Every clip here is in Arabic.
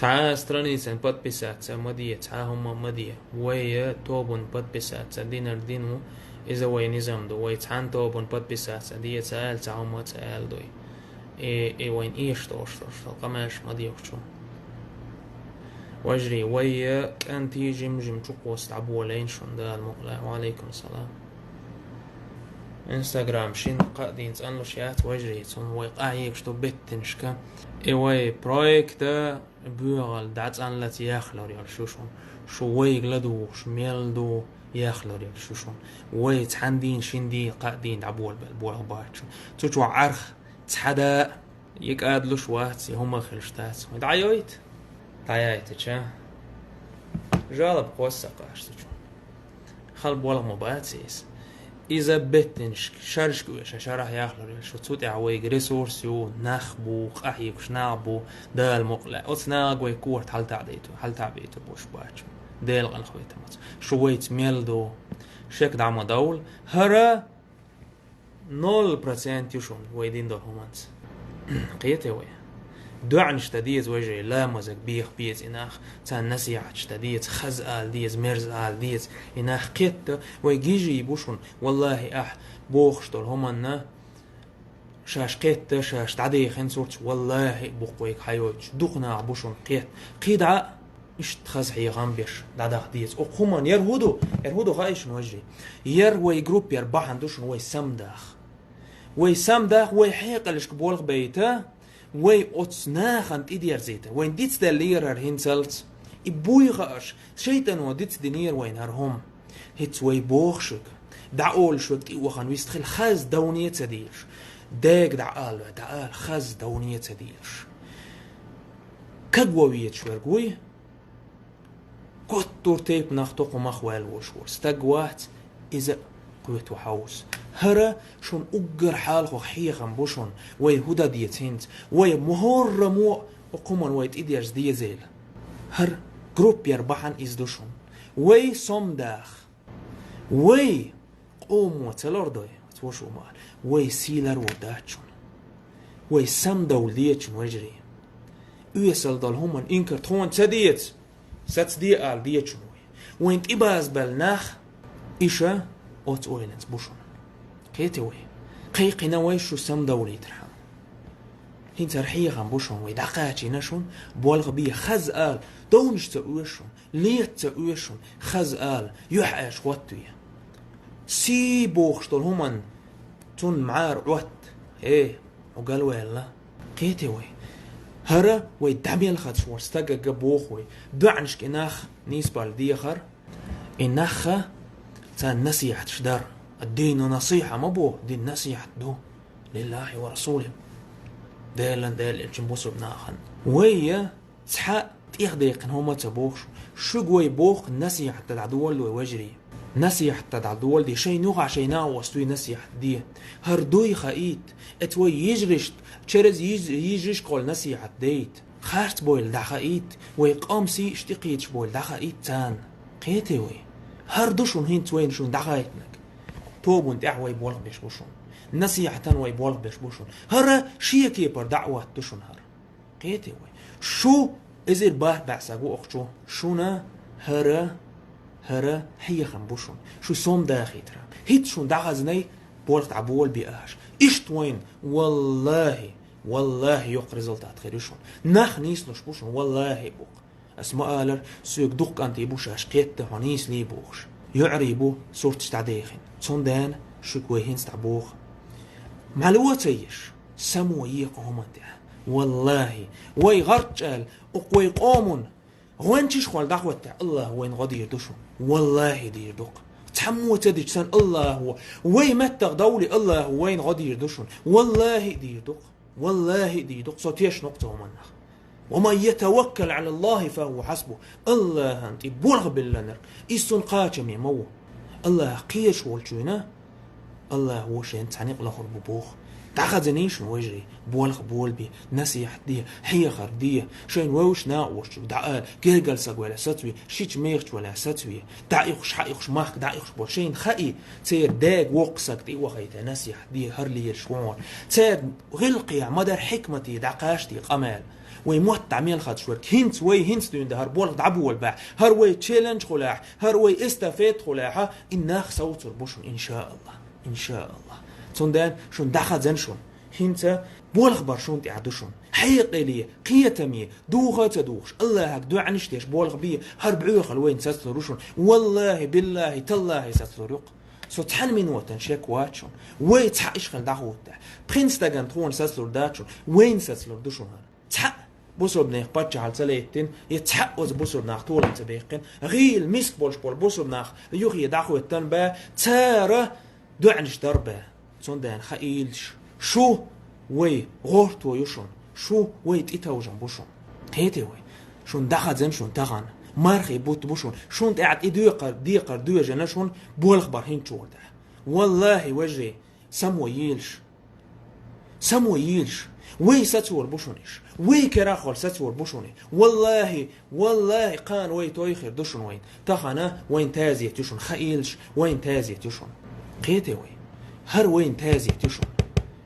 تعا страница подписаться مدية تعا هم مدية ويا توبون подписаться دينر دينو إذا وي نظام دو وي تعان توبون подписаться دي تعال تعا ما تعال دوي إيه وين إيش توش قماش مدية وشو وجري ويا كان تيجي مجم تقوس عبولين شون دا المقلع وعليكم السلام انستغرام شين قاعدين تسألوا شيات وجري تون ويقاعيك شتو بتنشكا ايوي برويكت بيغل دعت ان لا تياخلو ريال شوشون شو ويغلدو شميلدو ياخلو ريال شوشون وي تحندين شندي قاعدين عبول بالبول باتش توجو عرخ تحدا يقعدلو شوات هما خلشتات دعيويت تشا جالب قوسا قاشتو خل بولا مباتيس إذا بتنش شارشكوش شرح ياخلو شو تسوت عويق ريسورسيو نخبو قحيك شنابو دال مقلع أتناق ويكور حل تعبيتو بوش باتشو ديل غنخويته مات شويت ميلدو شك دعم دول هرا 0% يشون ويدين دول همانت قيتي وي دوعن شتديز وجري لا مزك بيخ بيز إناخ تان نسيعة شتديز خزقال ديز مرزقال ديز إناخ قيت ويجيجي يبوشون والله بوخ شتول همنا شاش قيت شاش تعدي خين صورت والله بوخ ويك حيوش دوقنا عبوشون قيدع إيش تخزحي غامبيش دعدا ديز أقومان يرهودو غايش وجري ير وي جروب يربح عندوشون وي سمداخ وي حيقلش كبولغ بيته وي أتصناخنت إديار زيته وين ديتس دلير هينسلت إبويغاش شيطان وديتس دينير وين هرهم هيتس وي بوخشك دعول شوك تيوخن ويستخل خاز دونية تديرش داك دعال خاز دونية تديرش كقووية شورقوي كتور تيب ناختوق ومخوال وشور استقوات إذا قوت وحوس هرا شون أجر حالخو حيخم بوشون وي هدا ديتينت وي مهور مو أقومن ويت إديرز دي زيل هر جروب يربحن إزدوشون وي صمداخ وي قومو تلوردوي توشو مال وي سيلر وداتشون وي سمدول ديتشون وجري يسال دال همان إنكر تون تديت ساتس دي آل ديتشون وين إباز بالناخ إيشا أوت أويلنس بوشون قيتوي قيقنا ويشو سم دولي ترحم هين ترحيغا بوشون ويدقاتي نشون بولغ بيه خزقال دونش تأويشون ليت تأويشون خزقال يحاش واتويا سي بوخشتول همان تون معار وات وقالوا يلا قيتوي هرا ويدعميل خدش ورستاقا قبوخوي دعنش كناخ نيسبال ديخر إناخا تان نسيحة شدار الدين نصيحة مبو دين نصيحة دو لله ورسوله ديل جنبوسو بناخن ويا تحق تيخديقن هما تبوخ شو قوي بوخ نصيحة تدعدول ويوجري نصيحة تدعدول دي شي نوغع شي ناوستوي نصيحة دي هردوي خايت اتوي يجرشت تشرز يجرش قول نصيحة ديت خارت بويل دا خايت ويقام سي اشتقيتش بويل دا خايت تان قيتي وي هردوشون هين توين شون دا خايتنك توبون دعوة بولغ بيش بوشون نصيحة ويبولغ بيش بوشون هرا شي كيبر دعوة تشون هر قيتي وي شو ازير باه بعساقو اخشو شونا هرا هي خنبوشون شو صوم داخي ترى هيت شون دعازني بولغ تعبول بيقاش ايش توين والله يوق ريزلتات خيرشون نخ نيسلوش بوشون والله بوق اسماء آلر سوق دوق انتي بوشاش قيته هنيس لي بوخش يعريبو صورتش تعديخين صندان شكوي هين ستعبوخ معلواتيش سمو يقهم انتها والله وي غرتشال اقوي قومون غوانتش خوال دعوة الله وين غادي يردوشون والله دي يردوق تحمو تدج سان الله هو وي متغ دولي الله وين غادي يردوشون والله دي يردوق صوتيش نقطة ومنخ ومن يتوكل على الله فهو حسبه الله انت بولغ بالله إيسون قاتمي مو الله قيش والجونا الله هو شين تعنيق لخر ببوخ تعخذنيش وجري بولغ بولبي نسيح دي حيخر دي شين ووش ناوش دعال جرجل سق ولا ستوي شيش ميرت ولا ستوي دعيخش حيخش ماخ دعيخش بوشين خائي تير داق وقسك دي وخيت نسيح دي هرلي الشوان تير غلقي مدر حكمتي دعقاشتي قمال وي موت تعمل خد شور هنت وي هنت دون ده هر بولغ دعبو والباع هر وي تشالنج خلاح هر وي استفاد خلاحة إنخ صوت البشون إن شاء الله إن شاء الله صندان شون دخل زن شون هنت بولغ برشون تعدشون حقيقي لي قيتمي دوغة تدوغش الله هك دو عنشتيش بولغ بيه هر بعوخ الوين ستلروشون والله بالله تالله ستلروق سو تحن من وطن شاك واتشون وي تحقش خل دعوته برنس تاقن تخون ستلور داتشون وين ستلور دوشون هر تحق بوصل بناخ باتش على سليتين يتحق وز بوصل بناخ طول انتباقين غيل ميسك بولش بول بوصل بناخ يوخي دعوه التنبا تارة دو عنش دربا صندان خايلش شو وي غورتو يوشون شو ويت إتاوجن بوشون هيتي وي شون دخل زن شون تغان مارخي بوت بوشون شون قاعد ديقر دو جنا شون بولخ برهين شو ده والله وجهي سمو يلش وي ساتور بوشونيش وي كراخول ساتور بوشوني والله قان وي تويخير دوشون وين تخنا وين تازيت يوشون خايلش وين تازيت يوشون قيتي وي هر وين تازيت يوشون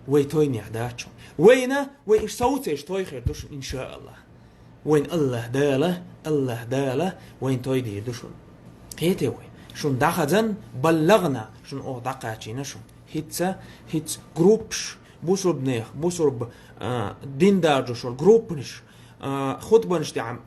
وي تويني عداتشون وينا وإيش صوت إيش توي خير دوشون إن شاء الله وين الله داله وين توي دي دوشون هيتي وين شون دخزن بلغنا شون أو دقاتينا شون هيتس جروبش بوسرب نيخ بوسرب دين دارجو شون جروبنش خطبنش تعم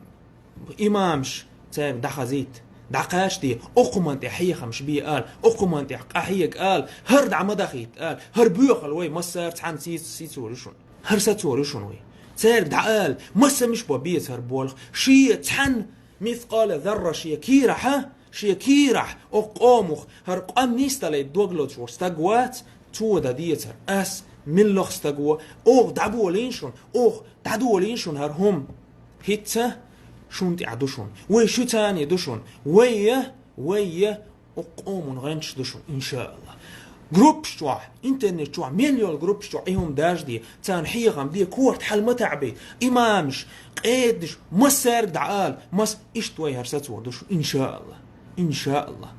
إمامش تام دخزيت دعقاش دي أقمن تحيي خمش بي قال أقمن تحييك قال هر دعم دخيت قال هر بيوخل وي مسار تحن سيسورشون هر ساتورشون وي سير دعقال مسا مش ببيت هر بولخ شي تحن مثقال ذرة شي كيرح أقامخ هر قام نيستالي دوغلوت شور ستاقوات تو دا ديتر أس من لخ ستاقوا أوغ دعبولينشون هر هم هيتا شون تعدوشون وي شو تاني دوشون وي أقومون غنش دوشون إن شاء الله جروب شتوع إنترنت شتوع مليون جروب شتوع إيهم داش دي تان حيغم دي كورت حل متعبي إمامش قيدش مسار دعال مس إشتوي هرساتو دوشون إن شاء الله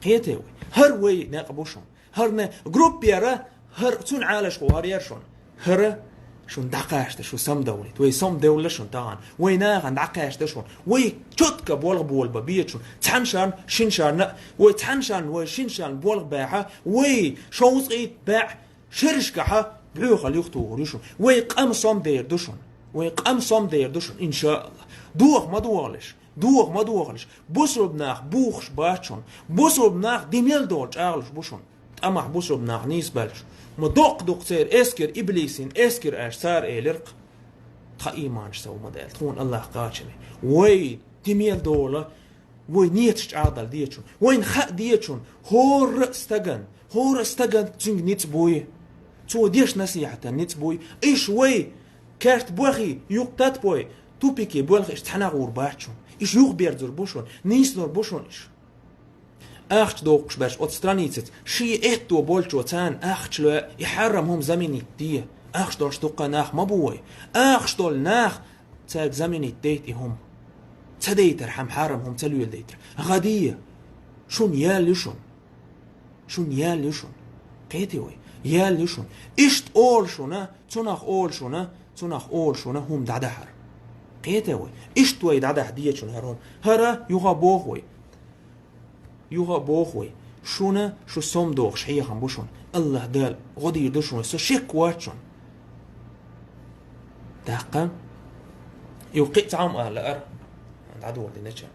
قيتوي هر وي ناقبوشون هر جروب يرى هر تون عالش هر يرشون هر شون دعقاشته شو سم دولت وي سم دولة شون طبعا وي ناغن دعقاشته شون وي تشتك بولغ ببيت شون تحنشان شنشان وي تحنشان وي شنشان بولغ باعها وي شوز ايت باع شرشكها بعوخ اليختو ريشون وي قام سم دير دوشون ان شاء الله دوغ ما دوغلش بوسرب ناخ بوخش باتشون بوسرب ناخ ديميل دولش اغلش بوشون أما بوسرب ناخ نيس بالش مدق سير اسكر إبليسين اسكر سار إلرق خايمانش سو مدال تكون الله قاتشني وي تميل دولة وي نيتش عادل ديتشون وين خا ديتشون هور استغن تنج نيت بوي تو ديش نصيحة نيت بوي إيش وي كارت بوخي يقتات بوي تو بيكي بوخي اشتحنا غور باتشون إيش يوغ بيرزر بوشون نيس نور بوشون إيش أخش دوقش باش أتسترانيتت شي إتو بولشو تان أخش لو يحرمهم زميني دي أخش دولش دوقا ناخ مبوي أخش دول ناخ تاك زميني ديتي هم تديتر حم حرمهم تلو يلديتر غادية شون يال يشون قيتي وي يال يشون إشت أول شونا تناخ أول شونا هم دعدحر قيتي وي إشت وي دعدح ديتشون هرهم هرا يوغا بوخوي شونا شو سوم دوغش حيا خنبوشون الله دال غدي يدوشون سو شيك واتشون داقا يوقيت عام لأر عند عدو دي نتشا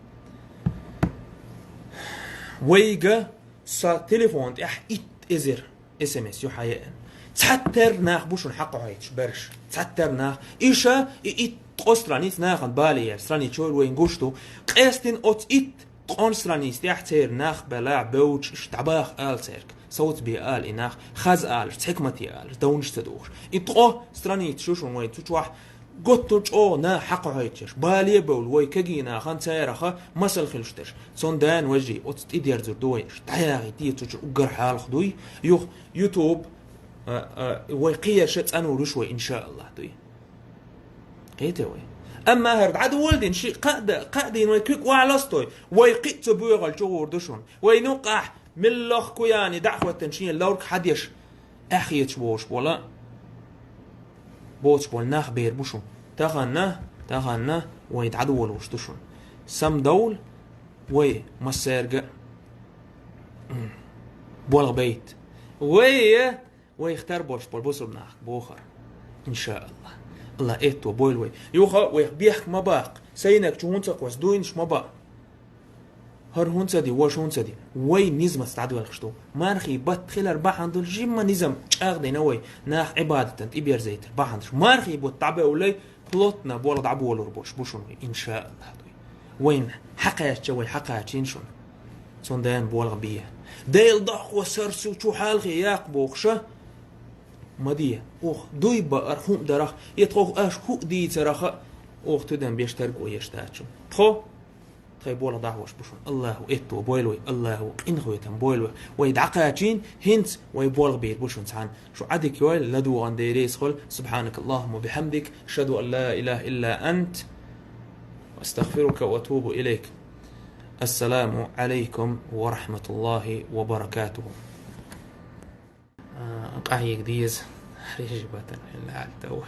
ويغا سا تليفون اح ات ازر اس ام اس يو حياء تحتر ناخ بوشون حقو هايتش برش تحتر ناخ إيشا ات قصرانيت ناخن بالي سراني شور وين قوشتو قيستين اوت ات قون سرانيس يحتير ناخ بلا بوش اشتعباخ آل سيرك صوت بي آل إناخ خاز آل حكمتي آل دونش تدوش إطقو سرانيت شوشون وين تشوح قطوش أو نا حقو هايتش بالي بول وي كجينا خان سيرخا مسل خلشتش صون دان وجي أتت إدير زردوي اشتعياغي تيتوش أقر حال خدوي يوتيوب ويقيا شت أنو رشوي إن شاء الله دوي قيتوي أما هرد عدو ولدين شي قادين ويكيك وعلستوي ويقيت بوغ الجور دشون وينوقح من لخ كوياني دعوة تنشين لورك حديش أخيت بوش بولا بوش بول ناخ بير بوشون تغنى ويتعدول وشتشون سم دول ومسيرجع بولغ بيت ويختار بوصل ناخ بوخر إن شاء الله الله إتو بولوي يوخا ويخبيح ما باق سينك تشونتك وسدوينش ما باق هر هونسا دي واش هونسا دي وي نظم استعدوا الخشتو مارخي بات خلال باحندل جيما نظم اغدي نوي ناخ عبادة انت ابير زيت باحندش مارخي بوت تعبئ ولي بلوتنا بولا دعبو ولا ربوش بوشون ان شاء الله وين حقاش وي حقاش ينشون صندان بولغ بيه ديل ضخ وسرسو شو حالخي ياقبوخشه مديه اوخ دويبا ارخوم درخ يتخوخ اش هو دي ترخ اوخ تدن بيشترك ويشتاتشو تخو طيب بولا دعوش بوشون الله إتو بويلوي الله إن خويتهم بويلوي ويدعقاتين هنت ويبولغ بيت بوشون سعان شو عدك يويل لدو عن ديريس خل سبحانك اللهم وبحمدك أشهد أن لا إله إلا أنت واستغفرك وأتوب إليك السلام عليكم ورحمة الله وبركاته قاعيك ديز ريجبة إلا عالتوه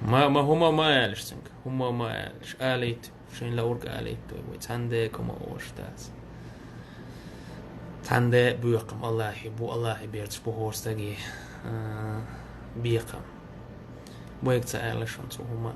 ما هما ما يالش سنك هما ما يالش آليت شين لورق آليت ويتهندي كما أورشتاز تهندي بيقم الله يحبو الله يبيرتش بهورستاقي بيقم ويك تسألش هما